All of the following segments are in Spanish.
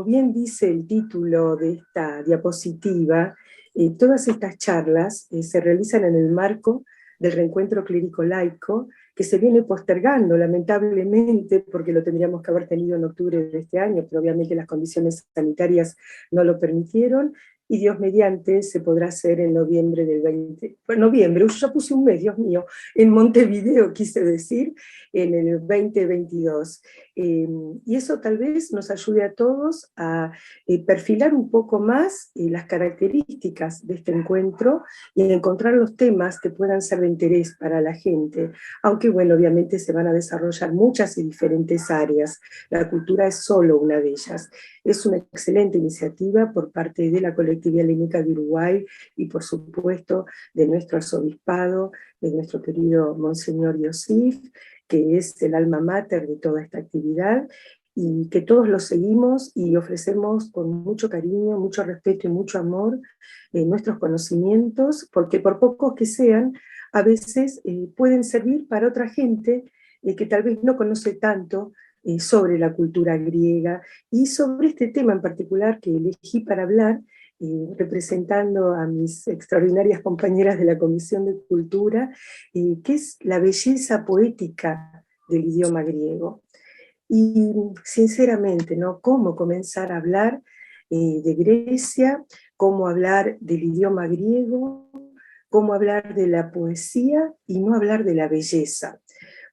como bien dice el título de esta diapositiva, todas estas charlas se realizan en el marco del reencuentro clírico-laico, que se viene postergando lamentablemente, porque lo tendríamos que haber tenido en octubre de este año, pero obviamente las condiciones sanitarias no lo permitieron, y Dios mediante se podrá hacer en noviembre del 20, bueno, noviembre, yo ya puse un mes, Dios mío, en Montevideo quise decir, en el 2022. Y eso tal vez nos ayude a todos a perfilar un poco más las características de este encuentro y encontrar los temas que puedan ser de interés para la gente, aunque bueno, obviamente se van a desarrollar muchas y diferentes áreas. La cultura es solo una de ellas. Es una excelente iniciativa por parte de la Colectividad Helénica de Uruguay y por supuesto de nuestro arzobispado, de nuestro querido Monseñor Yosif, que es el alma mater de toda esta actividad, y que todos lo seguimos y ofrecemos con mucho cariño, mucho respeto y mucho amor nuestros conocimientos, porque por pocos que sean, a veces pueden servir para otra gente que tal vez no conoce tanto sobre la cultura griega, y sobre este tema en particular que elegí para hablar, representando a mis extraordinarias compañeras de la Comisión de Cultura, que es la belleza poética del idioma griego. Y sinceramente, ¿no? ¿Cómo comenzar a hablar de Grecia? ¿Cómo hablar del idioma griego? ¿Cómo hablar de la poesía y no hablar de la belleza?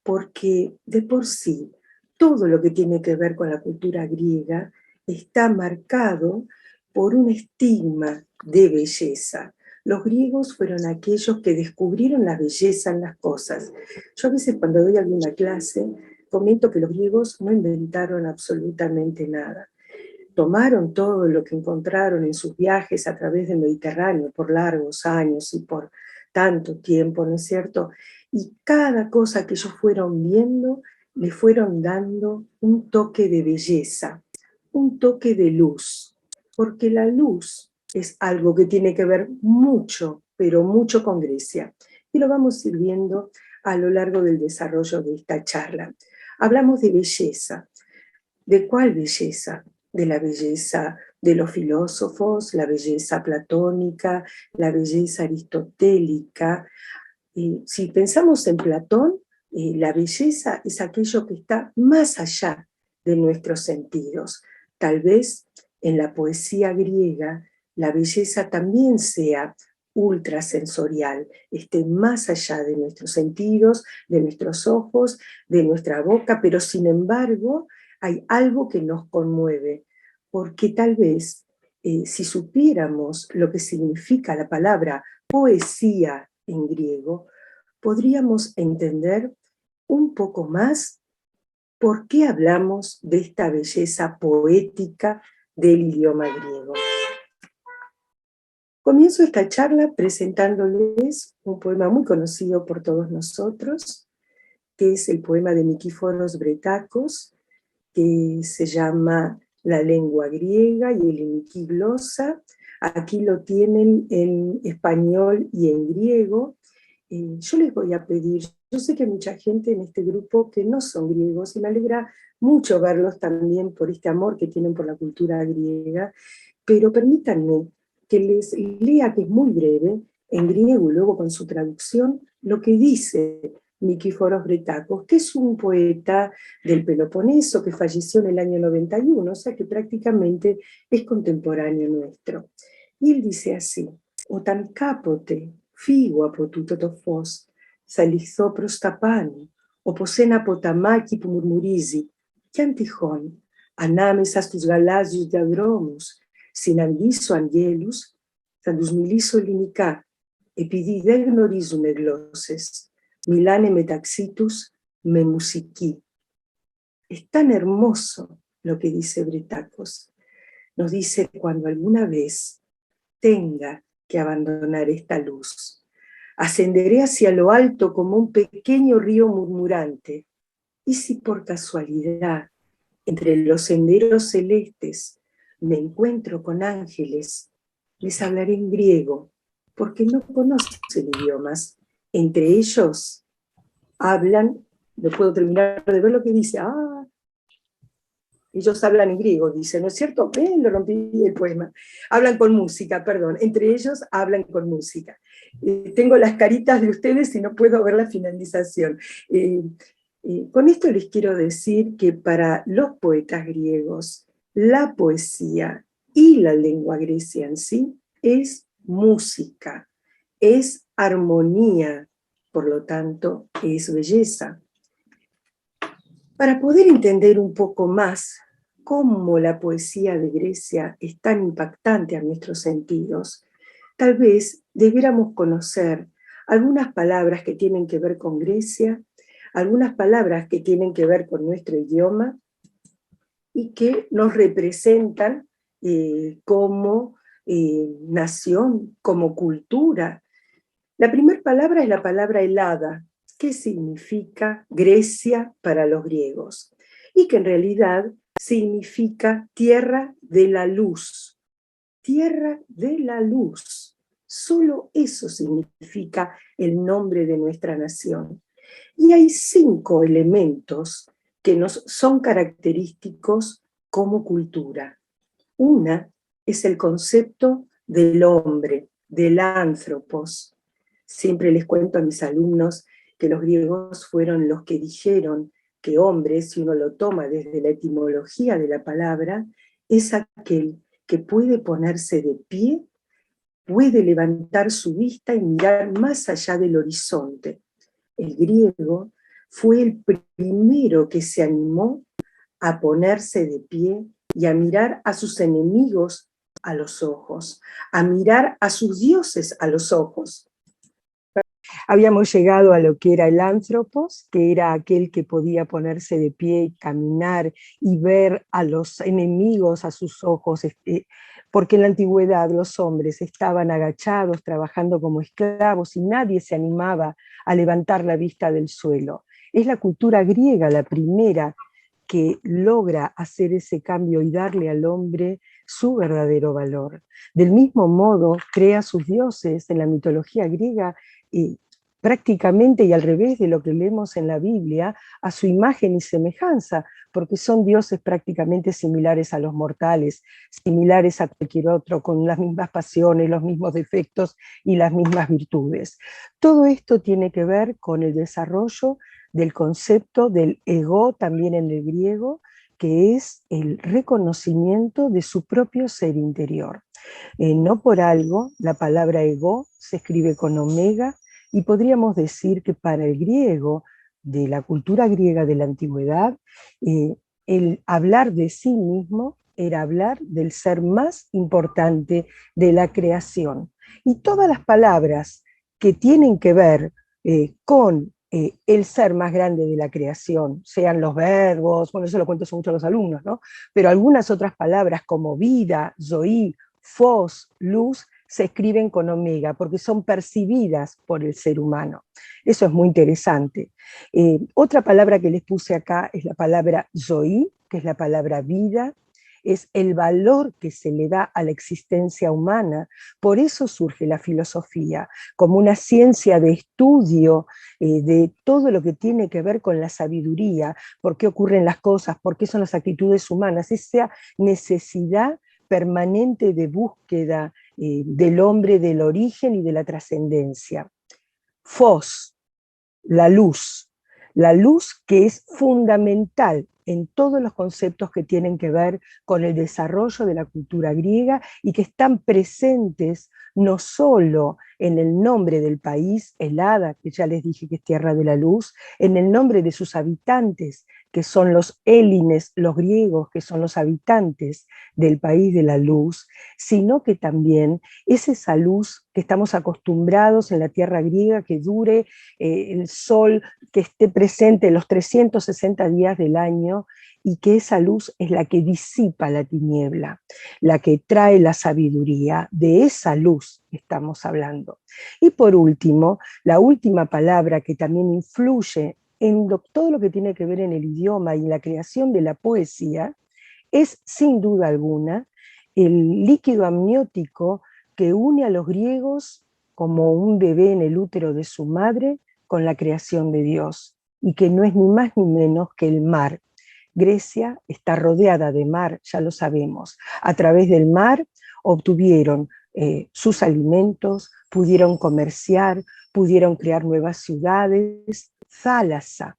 Porque de por sí, todo lo que tiene que ver con la cultura griega está marcado por un estigma de belleza. Los griegos fueron aquellos que descubrieron la belleza en las cosas. Yo a veces cuando doy alguna clase comento que los griegos no inventaron absolutamente nada. Tomaron todo lo que encontraron en sus viajes a través del Mediterráneo por largos años y por tanto tiempo, ¿no es cierto? Y cada cosa que ellos fueron viendo le fueron dando un toque de belleza, un toque de luz, porque la luz es algo que tiene que ver mucho, pero mucho con Grecia. Y lo vamos a ir viendo a lo largo del desarrollo de esta charla. Hablamos de belleza. ¿De cuál belleza? De la belleza de los filósofos, la belleza platónica, la belleza aristotélica. Si pensamos en Platón, la belleza es aquello que está más allá de nuestros sentidos. Tal vez en la poesía griega la belleza también sea ultrasensorial, esté más allá de nuestros sentidos, de nuestros ojos, de nuestra boca, pero sin embargo hay algo que nos conmueve, porque tal vez si supiéramos lo que significa la palabra poesía en griego, podríamos entender un poco más por qué hablamos de esta belleza poética del idioma griego. Comienzo esta charla presentándoles un poema muy conocido por todos nosotros, que es el poema de Nikíforos Bretacos, que se llama La lengua griega y el iniquiglosa. Aquí lo tienen en español y en griego. Yo les voy a pedir, yo sé que hay mucha gente en este grupo que no son griegos, y me alegra mucho verlos también por este amor que tienen por la cultura griega, pero permítanme que les lea, que es muy breve, en griego y luego con su traducción, lo que dice Nikíforos Bretacos, que es un poeta del Peloponeso que falleció en el año 91, o sea que prácticamente es contemporáneo nuestro. Y él dice así: «Otan capote, figo apotutotofos, salizó prostapani, oposena potamaki που μουρμουρίζει, κι αν τυχόν, ανάμεσα στους γαλάζιους διαδρόμους, συναντήσω αγγέλους, θα τους μιλήσω ελληνικά, επειδή δεν γνωρίζουν γλώσσες, μιλάνε μεταξύ τους με μουσική». Es tan hermoso lo que dice Bretacos. Nos dice: cuando alguna vez tenga que abandonar esta luz, ascenderé hacia lo alto como un pequeño río murmurante, y si por casualidad entre los senderos celestes me encuentro con ángeles, les hablaré en griego, porque no conocen idiomas. Entre ellos hablan, no puedo terminar de ver lo que dice, Ellos hablan en griego, dice, ¿no es cierto? Ven, lo rompí el poema. Hablan con música, perdón. Entre ellos hablan con música. Tengo las caritas de ustedes y no puedo ver la finalización. Con esto les quiero decir que para los poetas griegos, la poesía y la lengua grecia en sí es música, es armonía, por lo tanto, es belleza. Para poder entender un poco más cómo la poesía de Grecia es tan impactante a nuestros sentidos, tal vez debiéramos conocer algunas palabras que tienen que ver con Grecia, algunas palabras que tienen que ver con nuestro idioma y que nos representan como nación, como cultura. La primera palabra es la palabra helada, que significa Grecia para los griegos, y que en realidad significa tierra de la luz. Tierra de la luz. Solo eso significa el nombre de nuestra nación. Y hay 5 elementos que nos son característicos como cultura. Una es el concepto del hombre, del anthropos. Siempre les cuento a mis alumnos que los griegos fueron los que dijeron que hombre, si uno lo toma desde la etimología de la palabra, es aquel que puede ponerse de pie, puede levantar su vista y mirar más allá del horizonte. El griego fue el primero que se animó a ponerse de pie y a mirar a sus enemigos a los ojos, a mirar a sus dioses a los ojos. Habíamos llegado a lo que era el anthropos, que era aquel que podía ponerse de pie y caminar y ver a los enemigos a sus ojos, porque en la antigüedad los hombres estaban agachados trabajando como esclavos y nadie se animaba a levantar la vista del suelo. Es la cultura griega la primera que logra hacer ese cambio y darle al hombre su verdadero valor. Del mismo modo, crea sus dioses en la mitología griega y prácticamente y al revés de lo que leemos en la Biblia, a su imagen y semejanza, porque son dioses prácticamente similares a los mortales, similares a cualquier otro, con las mismas pasiones, los mismos defectos y las mismas virtudes. Todo esto tiene que ver con el desarrollo del concepto del ego, también en el griego, que es el reconocimiento de su propio ser interior. No por algo, la palabra ego se escribe con omega, y podríamos decir que para el griego, de la cultura griega de la antigüedad, el hablar de sí mismo era hablar del ser más importante de la creación. Y todas las palabras que tienen que ver con el ser más grande de la creación, sean los verbos, bueno, eso lo cuento mucho a los alumnos, ¿no? Pero algunas otras palabras como vida, zoí, fos, luz, se escriben con omega, porque son percibidas por el ser humano. Eso es muy interesante. Otra palabra que les puse acá es la palabra zoí, que es la palabra vida, es el valor que se le da a la existencia humana. Por eso surge la filosofía, como una ciencia de estudio de todo lo que tiene que ver con la sabiduría, por qué ocurren las cosas, por qué son las actitudes humanas, esa necesidad permanente de búsqueda del hombre, del origen y de la trascendencia. Fos, la luz que es fundamental en todos los conceptos que tienen que ver con el desarrollo de la cultura griega y que están presentes no solo en el nombre del país, Helada, que ya les dije que es tierra de la luz, en el nombre de sus habitantes, que son los élines, los griegos, que son los habitantes del país de la luz, sino que también es esa luz que estamos acostumbrados en la tierra griega, que dure el sol, que esté presente los 360 días del año, y que esa luz es la que disipa la tiniebla, la que trae la sabiduría. De esa luz estamos hablando. Y por último, la última palabra que también influye en todo lo que tiene que ver en el idioma y en la creación de la poesía, es sin duda alguna el líquido amniótico que une a los griegos como un bebé en el útero de su madre con la creación de Dios, y que no es ni más ni menos que el mar. Grecia está rodeada de mar, ya lo sabemos. A través del mar obtuvieron sus alimentos, pudieron comerciar, pudieron crear nuevas ciudades. Thálassa.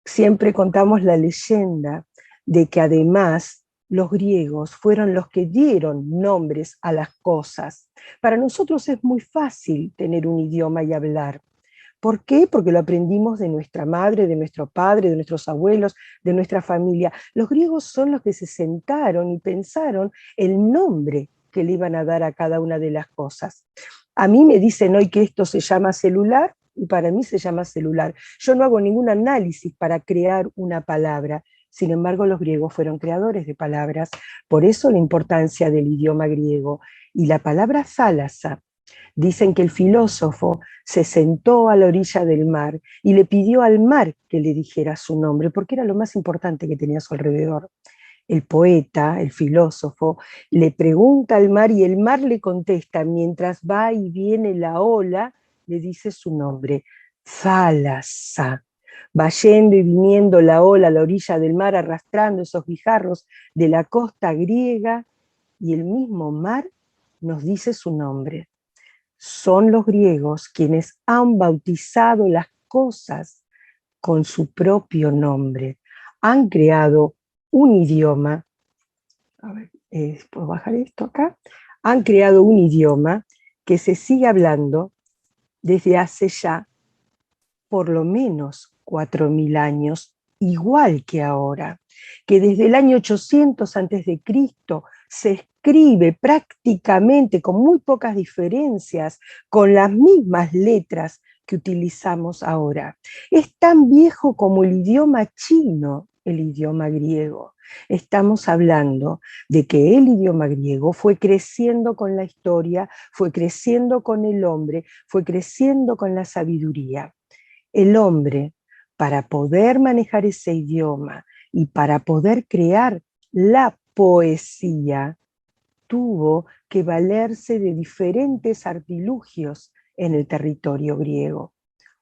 Siempre contamos la leyenda de que además los griegos fueron los que dieron nombres a las cosas. Para nosotros es muy fácil tener un idioma y hablar. ¿Por qué? Porque lo aprendimos de nuestra madre, de nuestro padre, de nuestros abuelos, de nuestra familia. Los griegos son los que se sentaron y pensaron el nombre que le iban a dar a cada una de las cosas. A mí me dicen hoy que esto se llama celular y para mí se llama celular. Yo no hago ningún análisis para crear una palabra. Sin embargo, los griegos fueron creadores de palabras. Por eso la importancia del idioma griego. Y la palabra thálassa, dicen que el filósofo se sentó a la orilla del mar y le pidió al mar que le dijera su nombre, porque era lo más importante que tenía a su alrededor. El poeta, el filósofo, le pregunta al mar y el mar le contesta, mientras va y viene la ola, le dice su nombre, Thálassa. Va yendo y viniendo la ola a la orilla del mar, arrastrando esos guijarros de la costa griega, y el mismo mar nos dice su nombre. Son los griegos quienes han bautizado las cosas con su propio nombre. Han creado un idioma, a ver, ¿puedo bajar esto acá? Han creado un idioma que se sigue hablando desde hace ya por lo menos 4000 años, igual que ahora, que desde el año 800 a.C. se escribe prácticamente con muy pocas diferencias, con las mismas letras que utilizamos ahora. Es tan viejo como el idioma chino, el idioma griego. Estamos hablando de que el idioma griego fue creciendo con la historia, fue creciendo con el hombre, fue creciendo con la sabiduría. El hombre, para poder manejar ese idioma y para poder crear la poesía, tuvo que valerse de diferentes artilugios en el territorio griego.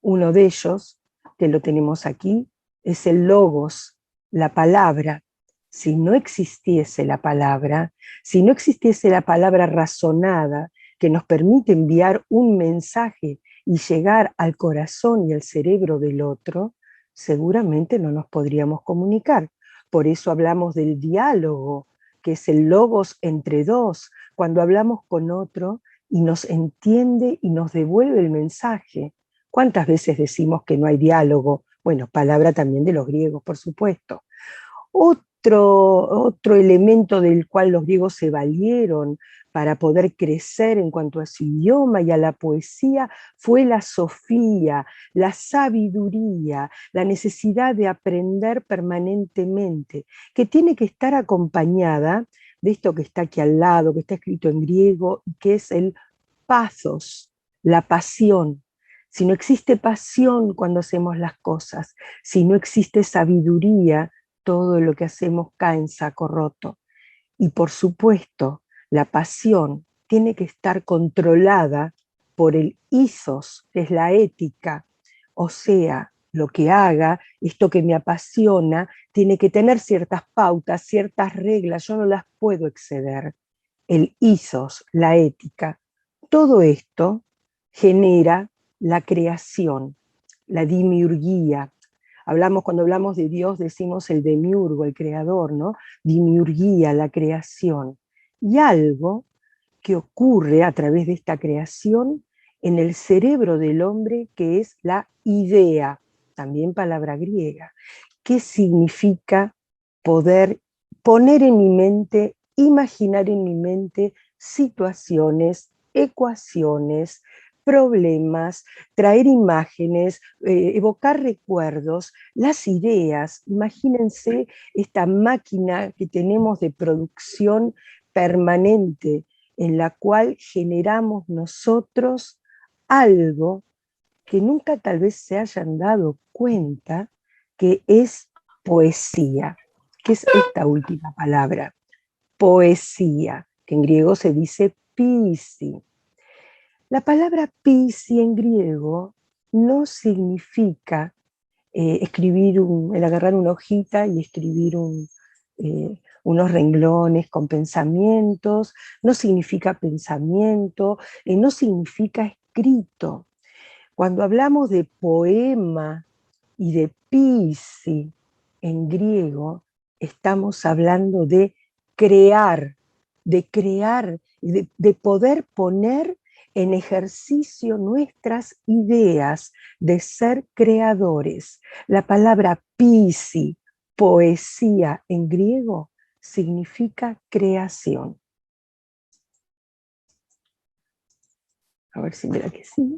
Uno de ellos, que lo tenemos aquí, es el logos, la palabra. Si no existiese la palabra, si no existiese la palabra razonada que nos permite enviar un mensaje y llegar al corazón y al cerebro del otro, seguramente no nos podríamos comunicar. Por eso hablamos del diálogo, que es el logos entre dos, cuando hablamos con otro y nos entiende y nos devuelve el mensaje. ¿Cuántas veces decimos que no hay diálogo? Bueno, palabra también de los griegos, por supuesto. Otro elemento del cual los griegos se valieron para poder crecer en cuanto a su idioma y a la poesía fue la sofía, la sabiduría, la necesidad de aprender permanentemente, que tiene que estar acompañada de esto que está aquí al lado, que está escrito en griego, que es el pathos, la pasión. Si no existe pasión cuando hacemos las cosas, si no existe sabiduría, todo lo que hacemos cae en saco roto. Y por supuesto, la pasión tiene que estar controlada por el ethos, que es la ética. O sea, lo que haga, esto que me apasiona, tiene que tener ciertas pautas, ciertas reglas, yo no las puedo exceder. El ethos, la ética, todo esto genera la creación, la dimiurguía. Cuando hablamos de Dios, decimos el demiurgo, el creador, ¿no? Dimiurguía, la creación. Y algo que ocurre a través de esta creación en el cerebro del hombre, que es la idea, también palabra griega. ¿Qué significa poder poner en mi mente, imaginar en mi mente situaciones, ecuaciones, problemas, traer imágenes, evocar recuerdos, las ideas? Imagínense esta máquina que tenemos de producción permanente en la cual generamos nosotros algo que nunca tal vez se hayan dado cuenta que es poesía, que es esta última palabra, poesía, que en griego se dice poesi. La palabra poesi en griego no significa el agarrar una hojita y escribir unos renglones con pensamientos, no significa pensamiento, no significa escrito. Cuando hablamos de poema y de poesía en griego, estamos hablando de crear, de poder poner en ejercicio nuestras ideas, de ser creadores. La palabra poesía, poesía en griego, significa creación. A ver si mira que sí.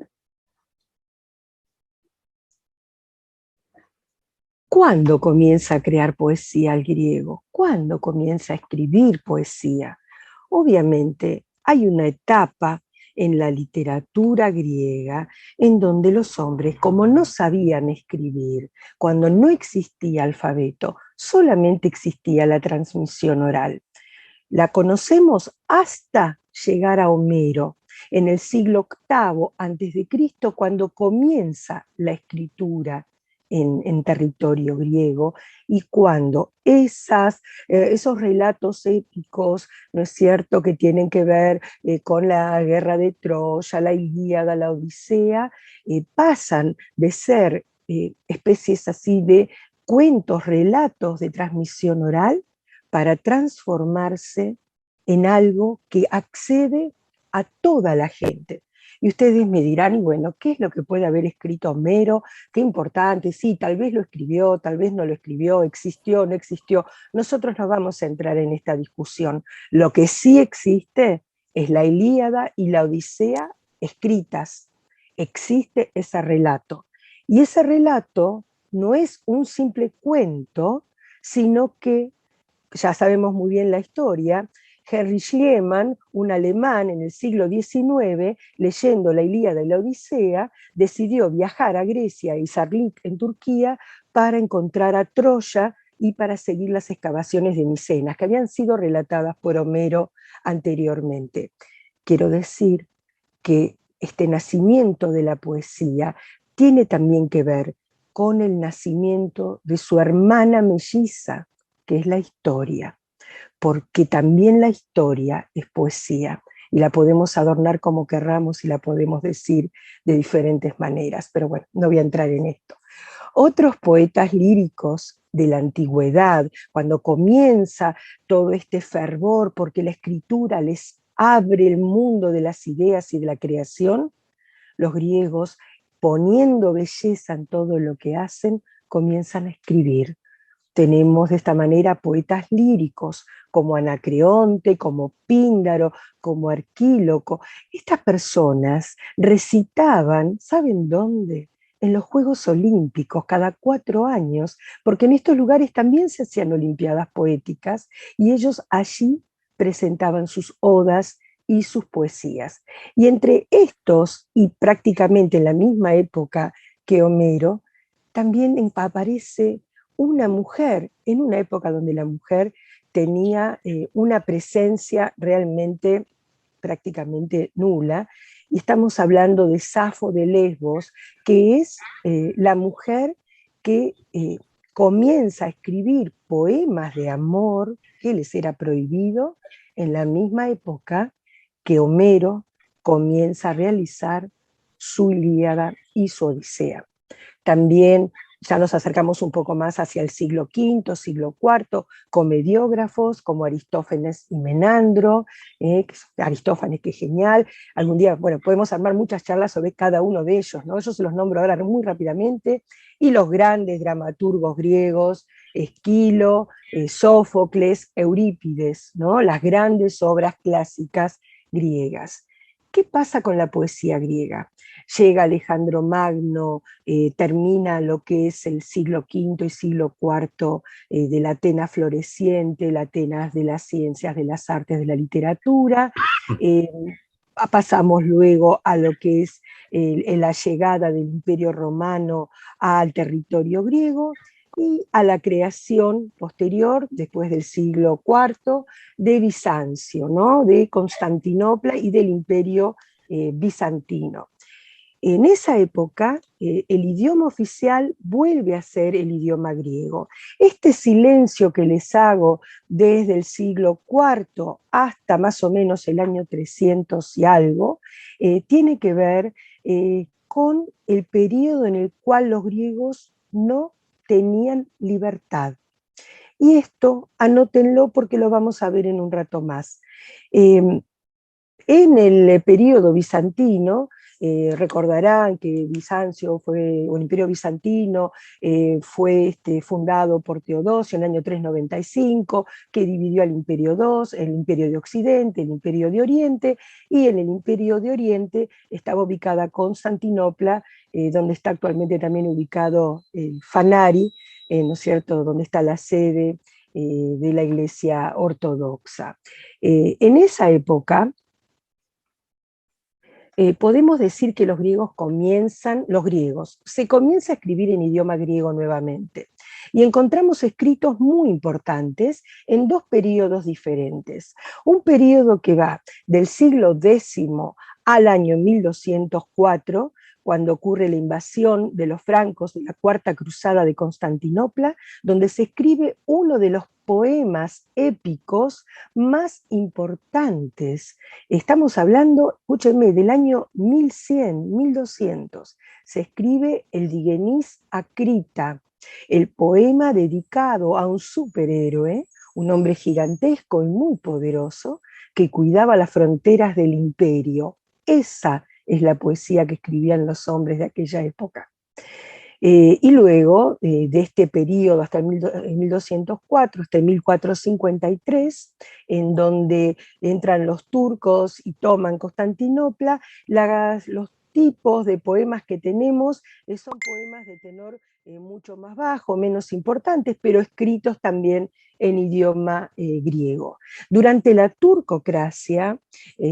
¿Cuándo comienza a crear poesía el griego? ¿Cuándo comienza a escribir poesía? Obviamente hay una etapa en la literatura griega en donde los hombres, como no sabían escribir, cuando no existía alfabeto, solamente existía la transmisión oral. La conocemos hasta llegar a Homero, en el siglo VIII a.C., cuando comienza la escritura en territorio griego, y cuando esos relatos épicos, ¿no es cierto?, que tienen que ver con la guerra de Troya, la Ilíada, la Odisea, pasan de ser especies así de cuentos, relatos de transmisión oral, para transformarse en algo que accede a toda la gente. Y ustedes me dirán, y bueno, ¿qué es lo que puede haber escrito Homero? Qué importante, sí, tal vez lo escribió, tal vez no lo escribió, existió, no existió. Nosotros no vamos a entrar en esta discusión. Lo que sí existe es la Ilíada y la Odisea escritas. Existe ese relato. Y ese relato no es un simple cuento, sino que, ya sabemos muy bien la historia, Henry Schliemann, un alemán en el siglo XIX, leyendo la Ilíada y la Odisea, decidió viajar a Grecia y Sarlik en Turquía para encontrar a Troya y para seguir las excavaciones de Micenas, que habían sido relatadas por Homero anteriormente. Quiero decir que este nacimiento de la poesía tiene también que ver con el nacimiento de su hermana melliza, que es la historia, porque también la historia es poesía y la podemos adornar como querramos y la podemos decir de diferentes maneras, pero bueno, no voy a entrar en esto. Otros poetas líricos de la antigüedad, cuando comienza todo este fervor porque la escritura les abre el mundo de las ideas y de la creación, los griegos, poniendo belleza en todo lo que hacen, comienzan a escribir. Tenemos de esta manera poetas líricos como Anacreonte, como Píndaro, como Arquíloco. Estas personas recitaban, ¿saben dónde? En los Juegos Olímpicos, cada 4 años, porque en estos lugares también se hacían olimpiadas poéticas, y ellos allí presentaban sus odas y sus poesías. Y entre estos, y prácticamente en la misma época que Homero, también aparece una mujer, en una época donde la mujer tenía una presencia realmente prácticamente nula, y estamos hablando de Safo de Lesbos, que es la mujer que comienza a escribir poemas de amor que les era prohibido en la misma época que Homero comienza a realizar su Ilíada y su Odisea. También ya nos acercamos un poco más hacia el siglo V, siglo IV, comediógrafos como Aristófanes y Menandro, Aristófanes, que genial. Algún día, bueno, podemos armar muchas charlas sobre cada uno de ellos, ¿no? Yo se los nombro ahora muy rápidamente. Y los grandes dramaturgos griegos, Esquilo, Sófocles, Eurípides, ¿no? Las grandes obras clásicas griegas. ¿Qué pasa con la poesía griega? Llega Alejandro Magno, termina lo que es el siglo V y siglo IV de la Atenas floreciente, la Atenas de las ciencias, de las artes, de la literatura. Pasamos luego a lo que es la llegada del Imperio Romano al territorio griego, y a la creación posterior, después del siglo IV, de Bizancio, ¿no? De Constantinopla y del Imperio bizantino. En esa época, el idioma oficial vuelve a ser el idioma griego. Este silencio que les hago desde el siglo IV hasta más o menos el año 300 y algo, tiene que ver con el periodo en el cual los griegos no tenían libertad. Y esto anótenlo porque lo vamos a ver en un rato más. En el periodo bizantino, recordarán que Bizancio fue, o el Imperio Bizantino fue fundado por Teodosio en el año 395, que dividió al Imperio II, el Imperio de Occidente, el Imperio de Oriente, y en el Imperio de Oriente estaba ubicada Constantinopla, donde está actualmente también ubicado Fanari, ¿no es cierto?, donde está la sede de la Iglesia Ortodoxa. En esa época, podemos decir que se comienza a escribir en idioma griego nuevamente. Y encontramos escritos muy importantes en dos periodos diferentes. Un periodo que va del siglo X al año 1204, cuando ocurre la invasión de los francos de la Cuarta Cruzada de Constantinopla, donde se escribe uno de los poemas épicos más importantes. Estamos hablando, escúchenme, del año 1100, 1200. Se escribe el Digenis Acrita, el poema dedicado a un superhéroe, un hombre gigantesco y muy poderoso, que cuidaba las fronteras del imperio. Esa es la poesía que escribían los hombres de aquella época. Y luego de este periodo hasta el 1204, hasta el 1453, en donde entran los turcos y toman Constantinopla, los tipos de poemas que tenemos son poemas de tenor mucho más bajo, menos importantes, pero escritos también en idioma griego. Durante la turcocracia,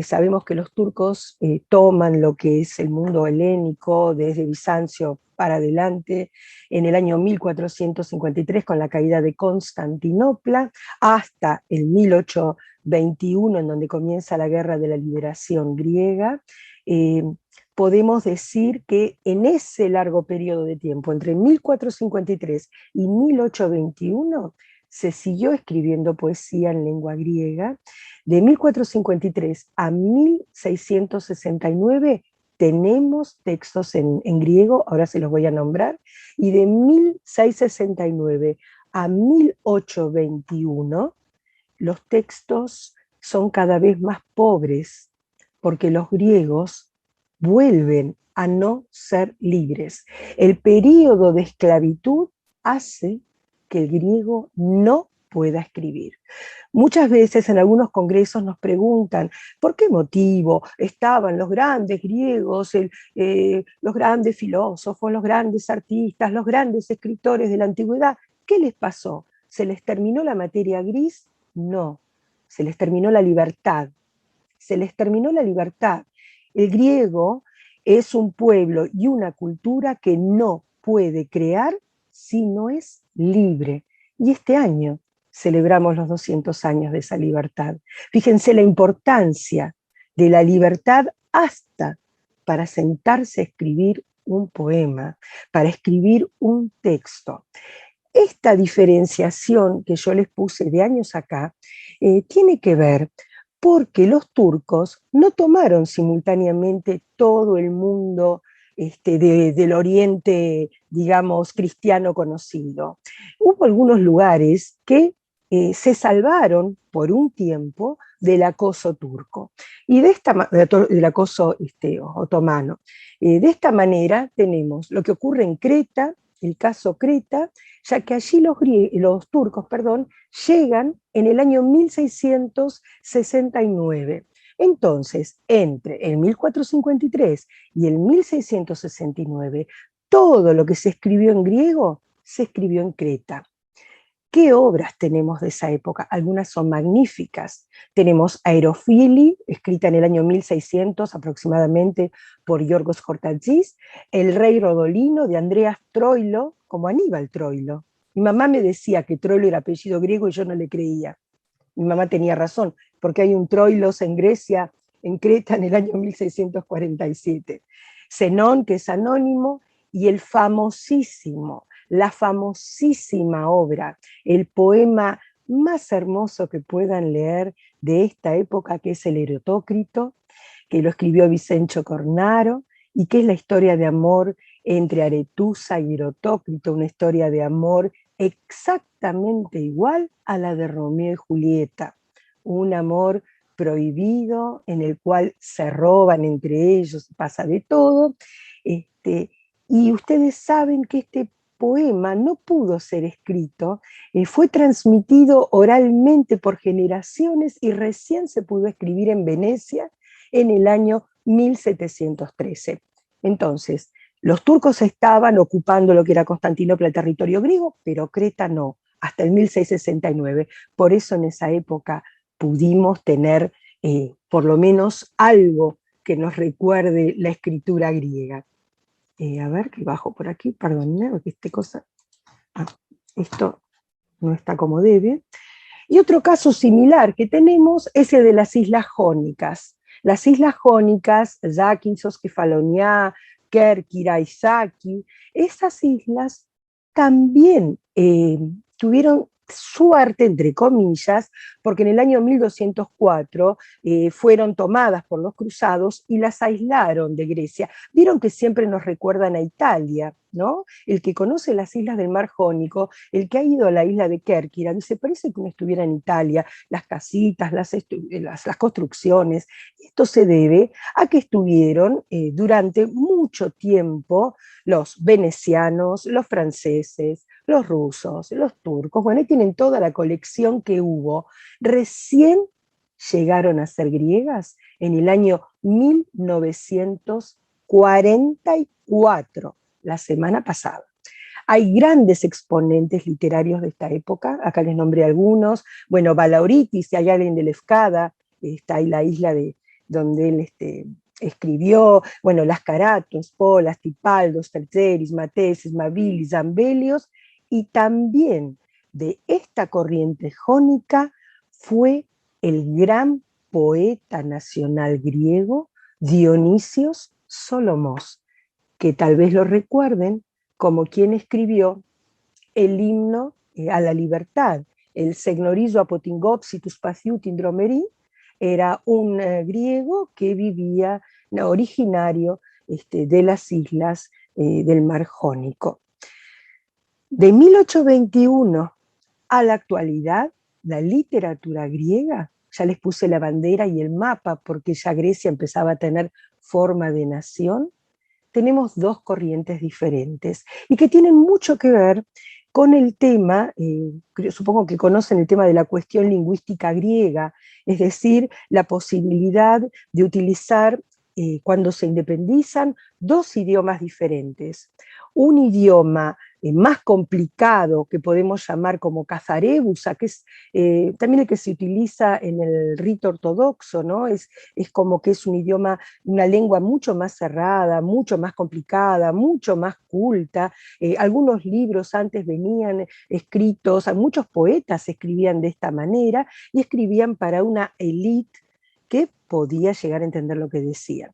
sabemos que los turcos toman lo que es el mundo helénico desde Bizancio para adelante, en el año 1453 con la caída de Constantinopla, hasta el 1821, en donde comienza la Guerra de la Liberación griega. Podemos decir que en ese largo periodo de tiempo, entre 1453 y 1821, se siguió escribiendo poesía en lengua griega. De 1453 a 1669 tenemos textos en griego, ahora se los voy a nombrar, y de 1669 a 1821 los textos son cada vez más pobres, porque los griegos vuelven a no ser libres. El período de esclavitud hace que el griego no pueda escribir. Muchas veces en algunos congresos nos preguntan por qué motivo estaban los grandes griegos, los grandes filósofos, los grandes artistas, los grandes escritores de la antigüedad. ¿Qué les pasó? ¿Se les terminó la materia gris? No, se les terminó la libertad. Se les terminó la libertad. El griego es un pueblo y una cultura que no puede crear si no es libre. Y este año celebramos los 200 años de esa libertad. Fíjense la importancia de la libertad hasta para sentarse a escribir un poema, para escribir un texto. Esta diferenciación que yo les puse de años acá tiene que ver porque los turcos no tomaron simultáneamente todo el mundo del Oriente, digamos, cristiano conocido. Hubo algunos lugares que se salvaron por un tiempo del acoso turco y del acoso otomano. De esta manera tenemos lo que ocurre en Creta, el caso Creta, ya que allí los turcos llegan en el año 1669. Entonces, entre el 1453 y el 1669, todo lo que se escribió en griego se escribió en Creta. ¿Qué obras tenemos de esa época? Algunas son magníficas. Tenemos Aerofili, escrita en el año 1600 aproximadamente por Yorgos Hortazis, El Rey Rodolino de Andreas Troilo, como Aníbal Troilo. Mi mamá me decía que Troilo era apellido griego y yo no le creía. Mi mamá tenía razón, porque hay un Troilos en Grecia, en Creta, en el año 1647. Zenón, que es anónimo, y el famosísimo, la famosísima obra, el poema más hermoso que puedan leer de esta época, que es el Erotócrito, que lo escribió Vicencio Cornaro, y que es la historia de amor entre Aretusa y Erotócrito, una historia de amor exactamente igual a la de Romeo y Julieta, un amor prohibido en el cual se roban entre ellos, pasa de todo, y ustedes saben que este poema no pudo ser escrito, fue transmitido oralmente por generaciones y recién se pudo escribir en Venecia en el año 1713. Entonces, los turcos estaban ocupando lo que era Constantinopla, el territorio griego, pero Creta no, hasta el 1669. Por eso en esa época pudimos tener por lo menos algo que nos recuerde la escritura griega. A ver, que bajo por aquí, perdónenme, porque esto no está como debe. Y otro caso similar que tenemos es el de las Islas Jónicas. Las Islas Jónicas, Zakynthos, Kefalonia, Kérkira, Isaki, esas islas también tuvieron suerte, entre comillas, porque en el año 1204 fueron tomadas por los cruzados y las aislaron de Grecia. Vieron que siempre nos recuerdan a Italia, ¿no? El que conoce las islas del Mar Jónico, el que ha ido a la isla de Kérkira, dice, parece que uno estuviera en Italia, las casitas, las construcciones. Esto se debe a que estuvieron durante mucho tiempo los venecianos, los franceses, los rusos, los turcos, bueno, ahí tienen toda la colección que hubo. Recién llegaron a ser griegas en el año 1944, la semana pasada. Hay grandes exponentes literarios de esta época, acá les nombré algunos, bueno, Balauritis, allá en Lefkada, está ahí la isla donde él escribió, bueno, Las Caratos, Polas, Tipaldos, Terceris, Matesis, Mabilis, Zambelios, y también de esta corriente jónica fue el gran poeta nacional griego Dionisios Solomos, que tal vez lo recuerden como quien escribió el himno a la libertad, el Segnorizo Apotingopsitus Pathiutin Dromeri, era un griego que vivía, originario de las islas del Mar Jónico. De 1821 a la actualidad, la literatura griega, ya les puse la bandera y el mapa porque ya Grecia empezaba a tener forma de nación, tenemos dos corrientes diferentes y que tienen mucho que ver con el tema, supongo que conocen el tema de la cuestión lingüística griega, es decir, la posibilidad de utilizar, cuando se independizan, dos idiomas diferentes. Un idioma más complicado que podemos llamar como Cazarebusa, que es también el que se utiliza en el rito ortodoxo, ¿no? Es como que es un idioma, una lengua mucho más cerrada, mucho más complicada, mucho más culta. Algunos libros antes venían escritos, muchos poetas escribían de esta manera y escribían para una élite que podía llegar a entender lo que decían.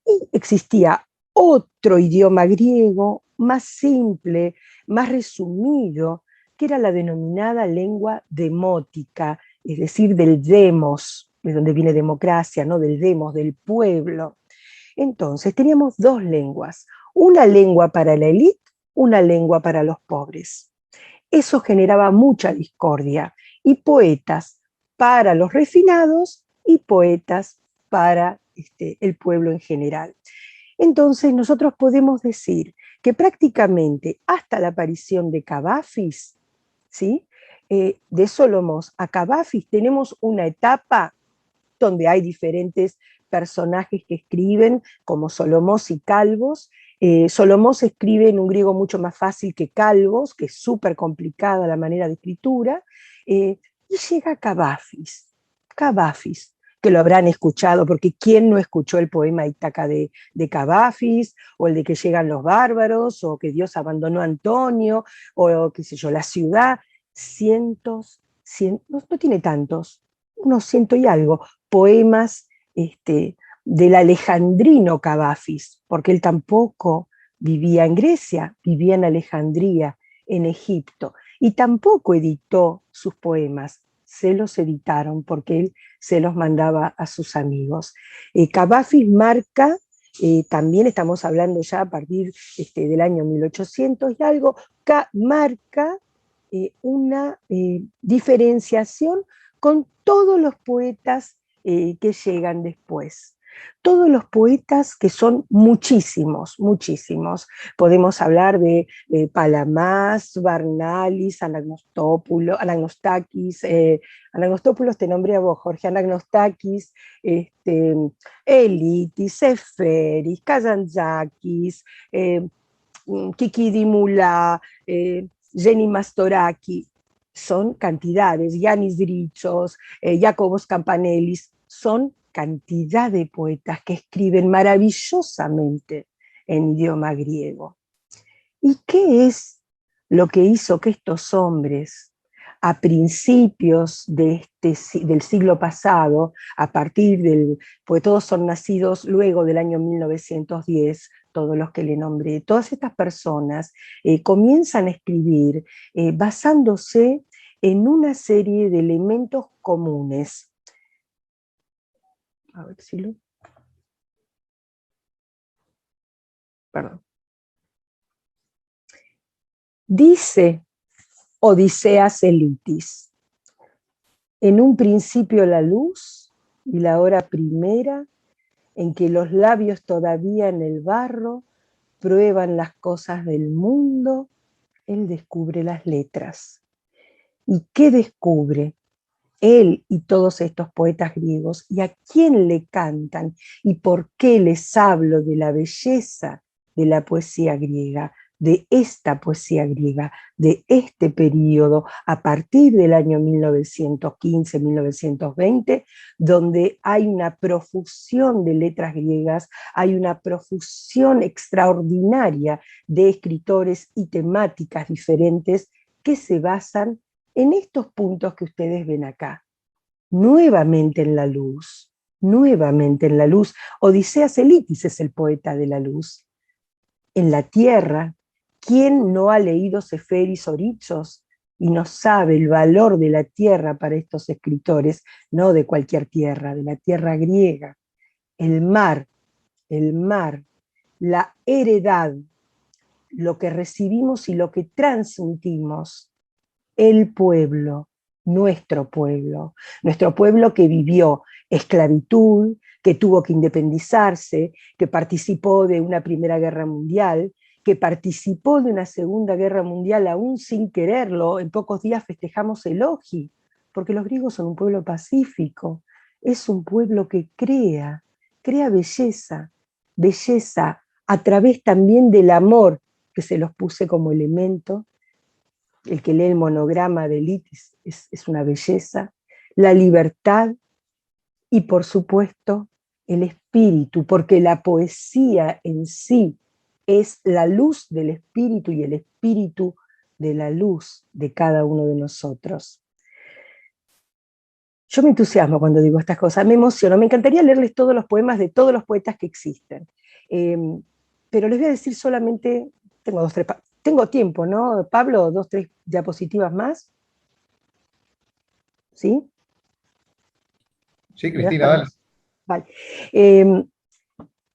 Y existía otro idioma griego más simple, más resumido, que era la denominada lengua demótica, es decir, del demos, de donde viene democracia, ¿no? Del demos, del pueblo. Entonces teníamos dos lenguas, una lengua para la élite, una lengua para los pobres. Eso generaba mucha discordia, y poetas para los refinados y poetas para el pueblo en general. Entonces nosotros podemos decir que prácticamente hasta la aparición de Cavafis, ¿sí? De Solomos a Cavafis tenemos una etapa donde hay diferentes personajes que escriben, como Solomos y Calvos. Solomos escribe en un griego mucho más fácil que Calvos, que es súper complicada la manera de escritura, y llega Cavafis, que lo habrán escuchado, porque ¿quién no escuchó el poema Ítaca de Cavafis, o el de que llegan los bárbaros, o que Dios abandonó a Antonio, o qué sé yo, la ciudad? Cientos, no tiene tantos, unos ciento y algo, poemas del alejandrino Cavafis, porque él tampoco vivía en Grecia, vivía en Alejandría, en Egipto, y tampoco editó sus poemas, se los editaron porque él se los mandaba a sus amigos. Cavafis marca, también estamos hablando ya a partir del año 1800 y algo, marca una diferenciación con todos los poetas que llegan después. Todos los poetas, que son muchísimos, muchísimos. Podemos hablar de Palamás, Barnalis, Anagnostakis, Anagnostópulos te nombré a vos, Jorge, Anagnostakis, Elitis, Seferis, Kazantzakis, Kikidimula, Jenny Mastoraki, son cantidades, Yanis Drichos, Jacobos Campanelis, son cantidad de poetas que escriben maravillosamente en idioma griego. ¿Y qué es lo que hizo que estos hombres, a principios del siglo pasado, a partir pues todos son nacidos luego del año 1910, todos los que le nombré, todas estas personas comienzan a escribir basándose en una serie de elementos comunes? A ver si lo... Perdón. Dice Odiseas Elitis: en un principio la luz y la hora primera en que los labios todavía en el barro prueban las cosas del mundo, él descubre las letras. ¿Y qué descubre? Él y todos estos poetas griegos, y a quién le cantan, y por qué les hablo de la belleza de la poesía griega, de esta poesía griega, de este periodo, a partir del año 1915-1920, donde hay una profusión de letras griegas, hay una profusión extraordinaria de escritores y temáticas diferentes que se basan en estos puntos que ustedes ven acá. Nuevamente en la luz, nuevamente en la luz. Odiseas Elitis es el poeta de la luz. En la tierra, ¿quién no ha leído Seferis Orichos y no sabe el valor de la tierra para estos escritores? No de cualquier tierra, de la tierra griega. El mar, la heredad, lo que recibimos y lo que transmitimos. El pueblo, nuestro pueblo que vivió esclavitud, que tuvo que independizarse, que participó de una Primera Guerra Mundial, que participó de una Segunda Guerra Mundial aún sin quererlo. En pocos días festejamos el Oji, porque los griegos son un pueblo pacífico, es un pueblo que crea belleza, belleza a través también del amor, que se los puse como elemento. El que lee el monograma de Elitis es una belleza, la libertad y por supuesto el espíritu, porque la poesía en sí es la luz del espíritu y el espíritu de la luz de cada uno de nosotros. Yo me entusiasmo cuando digo estas cosas, me emociono, me encantaría leerles todos los poemas de todos los poetas que existen, pero les voy a decir solamente, tengo tiempo, ¿no, Pablo? 2, 3 diapositivas más. ¿Sí? Sí, Cristina, dale. Vale.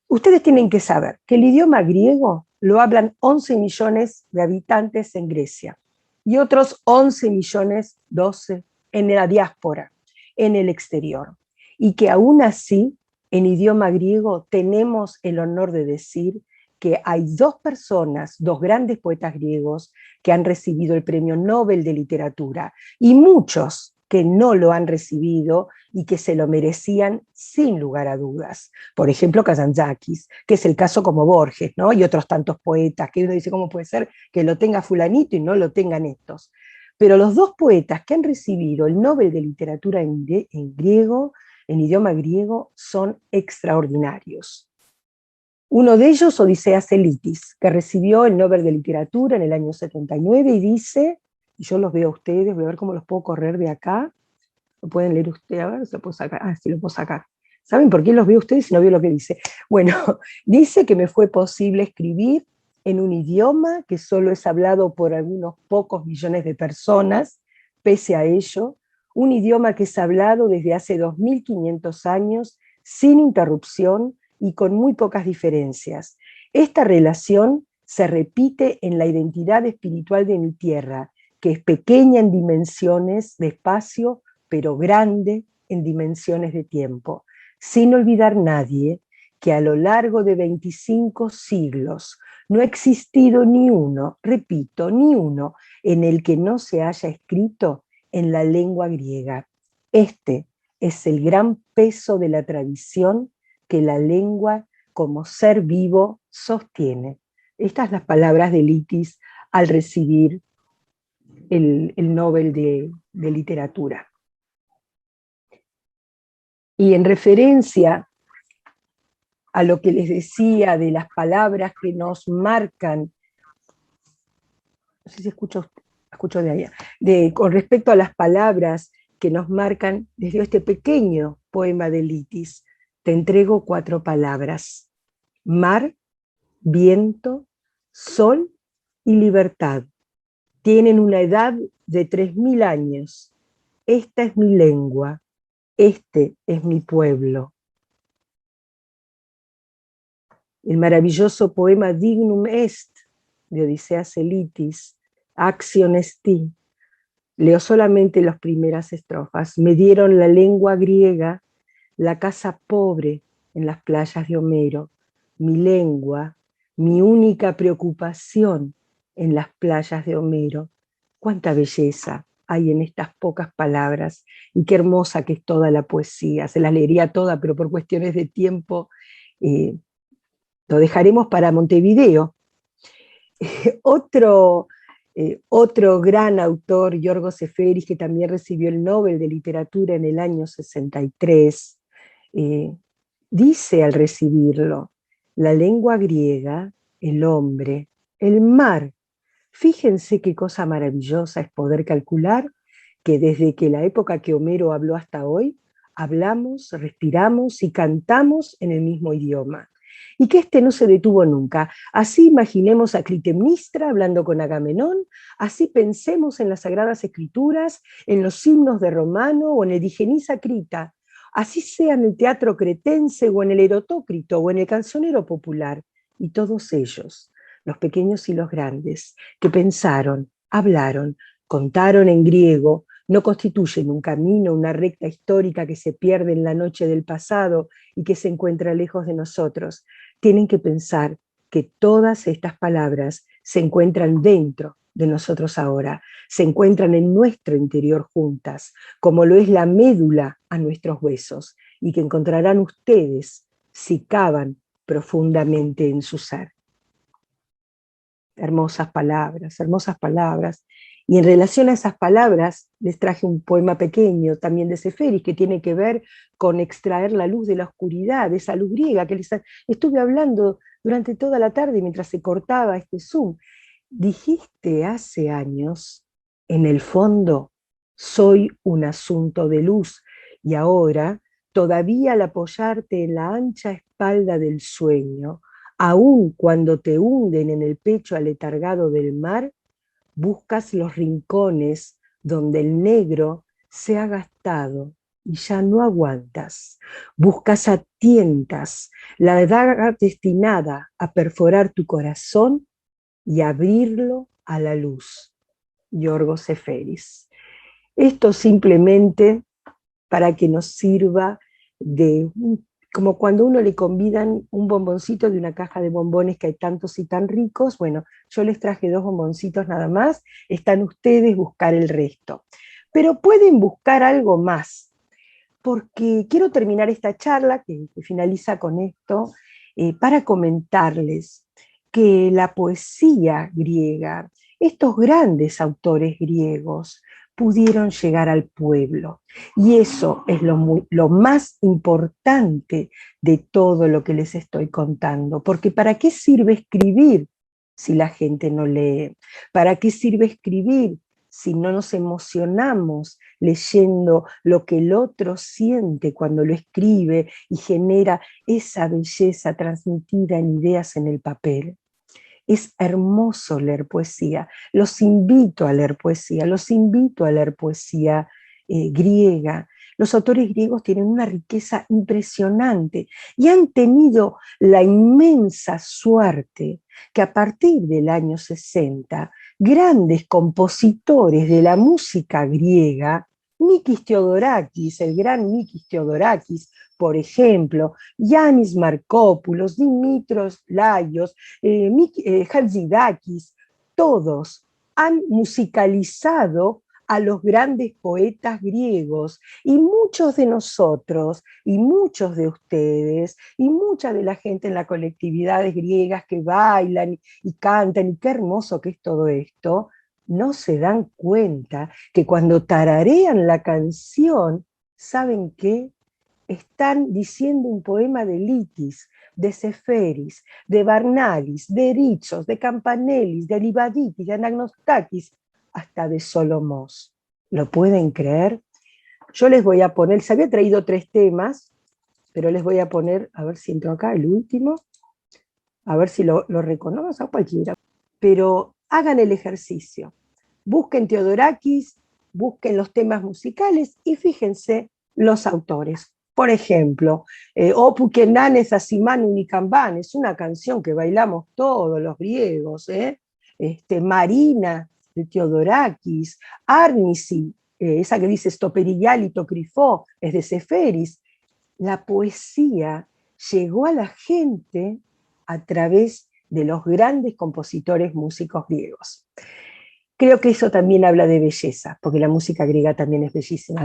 Ustedes tienen que saber que el idioma griego lo hablan 11 millones de habitantes en Grecia y otros 11 millones, 12 en la diáspora, en el exterior. Y que aún así, en idioma griego, tenemos el honor de decir que hay dos personas, dos grandes poetas griegos que han recibido el Premio Nobel de Literatura y muchos que no lo han recibido y que se lo merecían sin lugar a dudas. Por ejemplo, Kazantzakis, que es el caso como Borges, ¿no? Y otros tantos poetas, que uno dice, ¿cómo puede ser que lo tenga fulanito y no lo tengan estos? Pero los dos poetas que han recibido el Nobel de Literatura en griego, en idioma griego, son extraordinarios. Uno de ellos, Odiseas Elitis, que recibió el Nobel de Literatura en el año 79 y dice, y yo los veo a ustedes, voy a ver cómo los puedo correr de acá, lo pueden leer ustedes, a ver, se lo puedo sacar, sí lo puedo sacar. ¿Saben por qué los veo ustedes y no veo lo que dice? Bueno, dice que me fue posible escribir en un idioma que solo es hablado por algunos pocos millones de personas, pese a ello, un idioma que es hablado desde hace 2500 años, sin interrupción y con muy pocas diferencias. Esta relación se repite en la identidad espiritual de mi tierra, que es pequeña en dimensiones de espacio, pero grande en dimensiones de tiempo, sin olvidar nadie que a lo largo de 25 siglos no ha existido ni uno, repito, ni uno, en el que no se haya escrito en la lengua griega. Este es el gran peso de la tradición que la lengua como ser vivo sostiene. Estas son las palabras de Litis al recibir el Nobel de Literatura. Y en referencia a lo que les decía de las palabras que nos marcan, no sé si escucho de allá, con respecto a las palabras que nos marcan desde este pequeño poema de Litis, te entrego 4 palabras: mar, viento, sol y libertad. Tienen una edad de 3000 años. Esta es mi lengua, este es mi pueblo. El maravilloso poema Dignum Est de Odiseas Litis, Acción Esti. Leo solamente las primeras estrofas. Me dieron la lengua griega, la casa pobre en las playas de Homero, mi lengua, mi única preocupación en las playas de Homero. Cuánta belleza hay en estas pocas palabras, y qué hermosa que es toda la poesía. Se las leería toda, pero por cuestiones de tiempo lo dejaremos para Montevideo. Otro gran autor, Yorgos Seferis, que también recibió el Nobel de Literatura en el año 63, dice al recibirlo: la lengua griega, el hombre, el mar. Fíjense qué cosa maravillosa es poder calcular que desde que la época que Homero habló hasta hoy, hablamos, respiramos y cantamos en el mismo idioma. Y que este no se detuvo nunca. Así imaginemos a Clitemnestra hablando con Agamenón, así pensemos en las Sagradas Escrituras, en los himnos de Romano o en el Digenis Crita, así sea en el teatro cretense o en el Erotócrito o en el cancionero popular, y todos ellos, los pequeños y los grandes, que pensaron, hablaron, contaron en griego, no constituyen un camino, una recta histórica que se pierde en la noche del pasado y que se encuentra lejos de nosotros. Tienen que pensar que todas estas palabras se encuentran dentro de nosotros ahora, se encuentran en nuestro interior juntas, como lo es la médula a nuestros huesos, y que encontrarán ustedes si cavan profundamente en su ser. Hermosas palabras, hermosas palabras. Y en relación a esas palabras, les traje un poema pequeño también de Seferis, que tiene que ver con extraer la luz de la oscuridad, de esa luz griega que les estuve hablando durante toda la tarde mientras se cortaba este Zoom. Dijiste hace años, en el fondo, soy un asunto de luz, y ahora, todavía al apoyarte en la ancha espalda del sueño, aun cuando te hunden en el pecho aletargado del mar, buscas los rincones donde el negro se ha gastado y ya no aguantas. Buscas a tientas la daga destinada a perforar tu corazón y abrirlo a la luz. Yorgos Seferis. Esto simplemente para que nos sirva de como cuando uno le convidan un bomboncito de una caja de bombones que hay tantos y tan ricos. Bueno, yo les traje 2 bomboncitos nada más, están ustedes buscar el resto. Pero pueden buscar algo más, porque quiero terminar esta charla, que finaliza con esto, para comentarles que la poesía griega, estos grandes autores griegos, pudieron llegar al pueblo. Y eso es lo más importante de todo lo que les estoy contando, porque ¿para qué sirve escribir si la gente no lee? ¿Para qué sirve escribir si no nos emocionamos leyendo lo que el otro siente cuando lo escribe y genera esa belleza transmitida en ideas en el papel. Es hermoso leer poesía. Los invito a leer poesía, los invito a leer poesía griega. Los autores griegos tienen una riqueza impresionante y han tenido la inmensa suerte que a partir del año 60, grandes compositores de la música griega, Mikis Theodorakis, el gran Mikis Theodorakis, por ejemplo, Yanis Markopoulos, Dimitros Laios, Hatzidakis, todos han musicalizado a los grandes poetas griegos, y muchos de nosotros, y muchos de ustedes, y mucha de la gente en las colectividades griegas que bailan y cantan, y qué hermoso que es todo esto, no se dan cuenta que cuando tararean la canción, ¿saben qué? Están diciendo un poema de Litis, de Seferis, de Barnalis, de Ritsos, de Campanelis, de Livaditis, de Anagnostakis, hasta de Solomos. ¿Lo pueden creer? Yo les voy a poner, se había traído 3 temas, pero les voy a poner, a ver si entro acá, el último, a ver si lo reconozco, a cualquiera. Pero hagan el ejercicio. Busquen Theodorakis, busquen los temas musicales y fíjense los autores. Por ejemplo, Opu Kenanes Asiman Unikamban, es una canción que bailamos todos los griegos, Marina, de Theodorakis, Arnisi, esa que dice Stoperigali Tocrifó, es de Seferis. La poesía llegó a la gente a través de los grandes compositores músicos griegos. Creo que eso también habla de belleza, porque la música griega también es bellísima.